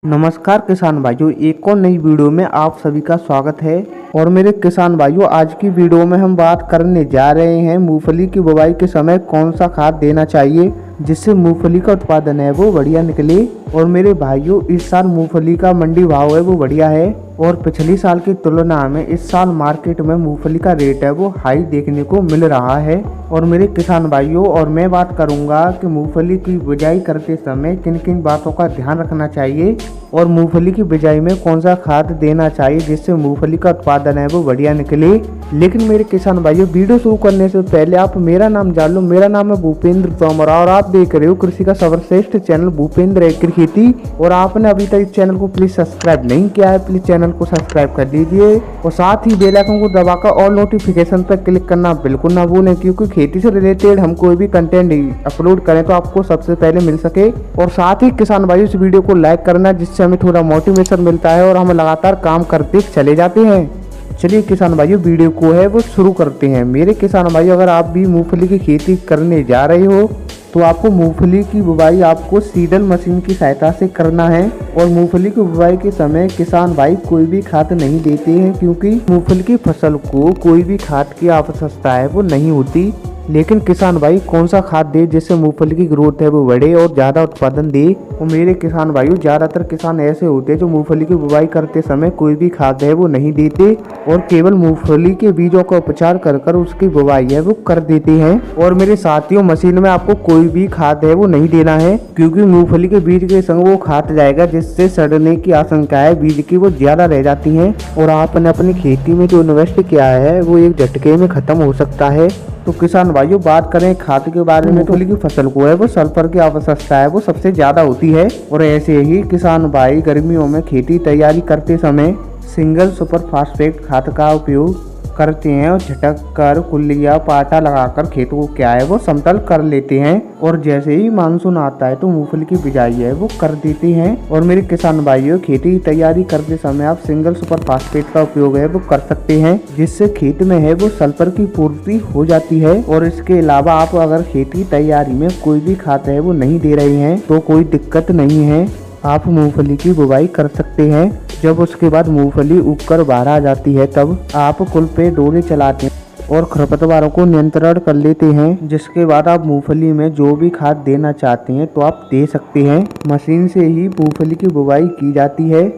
नमस्कार किसान भाइयों, एक और नई वीडियो में आप सभी का स्वागत है। और मेरे किसान भाइयों, आज की वीडियो में हम बात करने जा रहे हैं मूंगफली की बुवाई के समय कौन सा खाद देना चाहिए जिससे मूंगफली का उत्पादन है वो बढ़िया निकले। और मेरे भाइयों, इस साल मूंगफली का मंडी भाव है वो बढ़िया है और पिछली साल की तुलना में इस साल मार्केट में मूंगफली का रेट है वो हाई देखने को मिल रहा है। और मेरे किसान भाइयों, और मैं बात करूंगा कि मूंगफली की बिजाई करते समय किन किन बातों का ध्यान रखना चाहिए और मूंगफली की बिजाई में कौन सा खाद देना चाहिए जिससे मूंगफली का उत्पादन है वो बढ़िया निकले। लेकिन मेरे किसान भाइयों, वीडियो शुरू करने से पहले आप मेरा नाम जान लो। मेरा नाम है भूपेंद्र तोमर और आप देख रहे हो कृषि का सर्वश्रेष्ठ चैनल भूपेंद्र एग्री खेती। और आपने अभी तक इस चैनल को प्लीज सब्सक्राइब नहीं किया है, प्लीज चैनल को सब्सक्राइब कर दीजिए और साथ ही बेल आइकन को दबाकर ऑल नोटिफिकेशन पर क्लिक करना बिल्कुल ना भूलें, क्योंकि खेती से रिलेटेड हम कोई भी कंटेंट अपलोड करें तो आपको सबसे पहले मिल सके। और साथ ही किसान भाइयों, इस वीडियो को लाइक करना जिससे हमें थोड़ा मोटिवेशन मिलता है और हम लगातार काम करते चले जाते हैं। चलिए किसान भाइयों, वीडियो को है वो शुरू करते हैं। मेरे किसान भाइयों, अगर आप भी मूंगफली की खेती करने जा रहे हो तो आपको मूंगफली की बुवाई आपको सीडल मशीन की सहायता से करना है। और मूंगफली की बुवाई के समय किसान भाई कोई भी खाद नहीं देते हैं, क्योंकि मूंगफली की फसल को कोई भी खाद की आवश्यकता है वो नहीं होती। लेकिन किसान भाई कौन सा खाद दे जिससे मूंगफली की ग्रोथ है वो बढ़े और ज़्यादा उत्पादन दे। और मेरे किसान भाइयों, ज़्यादातर किसान ऐसे होते हैं जो मूंगफली की बुवाई करते समय कोई भी खाद है वो नहीं देते और केवल मूंगफली के बीजों का उपचार कर कर उसकी बुवाई है वो कर देते हैं। और मेरे साथियों, मशीन में आपको कोई भी खाद है वो नहीं देना है, क्योंकि मूंगफली के बीज के संग वो खाद जाएगा जिससे सड़ने की आशंका है बीज की वो ज़्यादा रह जाती है और आपने अपनी खेती में जो इन्वेस्ट किया है वो एक झटके में खत्म हो सकता है। तो किसान भाइयों, बात करें खाद के बारे में, मूंगफली की फसल को है वो सल्फर की आवश्यकता है वो सबसे ज्यादा होती है। और ऐसे ही किसान भाई गर्मियों में खेती तैयारी करते समय सिंगल सुपर फास्फेट खाद का उपयोग करते हैं और झटक कर कुल्लिया पाटा लगाकर खेतों को क्या है वो समतल कर लेते हैं। और जैसे ही मानसून आता है तो मूंगफली की बिजाई है वो कर देते हैं। और मेरे किसान भाइयों, खेती तैयारी करते समय आप सिंगल सुपर फास्फेट का उपयोग है वो कर सकते हैं, जिससे खेत में है वो सल्फर की पूर्ति हो जाती है। और इसके अलावा आप अगर खेती तैयारी में कोई भी खाद है वो नहीं दे रहे हैं तो कोई दिक्कत नहीं है, आप मूंगफली की बुवाई कर सकते हैं। जब उसके बाद मूंगफली उगकर बाहर आ जाती है तब आप कुल पे डोले चलाते हैं और खरपतवारों को नियंत्रण कर लेते हैं। जिसके बाद आप मूंगफली में जो भी खाद देना चाहते हैं तो आप दे सकते हैं। मशीन से ही मूंगफली की बुवाई की जाती है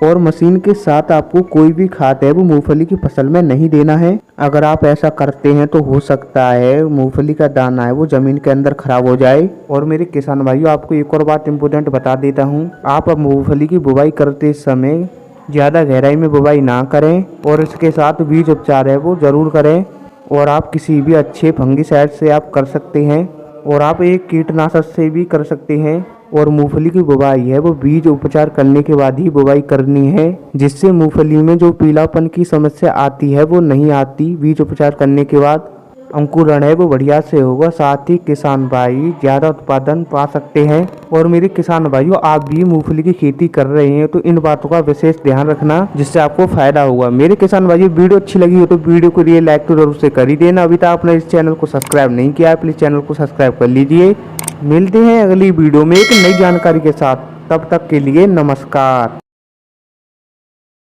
और मशीन के साथ आपको कोई भी खाद है वो मूंगफली की फसल में नहीं देना है। अगर आप ऐसा करते हैं तो हो सकता है मूंगफली का दाना है वो जमीन के अंदर खराब हो जाए। और मेरे किसान भाइयों, आपको एक और बात इम्पोर्टेंट बता देता हूँ, आप अब मूंगफली की बुवाई करते समय ज़्यादा गहराई में बुवाई ना करें और इसके साथ बीज उपचार है वो ज़रूर करें। और आप किसी भी अच्छे फंगिसाइड से आप कर सकते हैं और आप एक कीटनाशक से भी कर सकते हैं। और मूंगफली की बुवाई है वो बीज उपचार करने के बाद ही बुवाई करनी है, जिससे मूंगफली में जो पीलापन की समस्या आती है वो नहीं आती। बीज उपचार करने के बाद अंकुरण है वो बढ़िया से होगा, साथ ही किसान भाई ज़्यादा उत्पादन पा सकते हैं। और मेरे किसान भाइयों, आप भी मूंगफली की खेती कर रहे हैं तो इन बातों का विशेष ध्यान रखना जिससे आपको फायदा होगा। मेरे किसान भाइयों, वीडियो अच्छी लगी हो तो वीडियो को लिए लाइक तो जरूर से कर ही देना। अभी तक आपने इस चैनल को सब्सक्राइब नहीं किया है, प्लीज़ चैनल को सब्सक्राइब कर लीजिए। मिलते हैं अगली वीडियो में एक नई जानकारी के साथ, तब तक के लिए नमस्कार।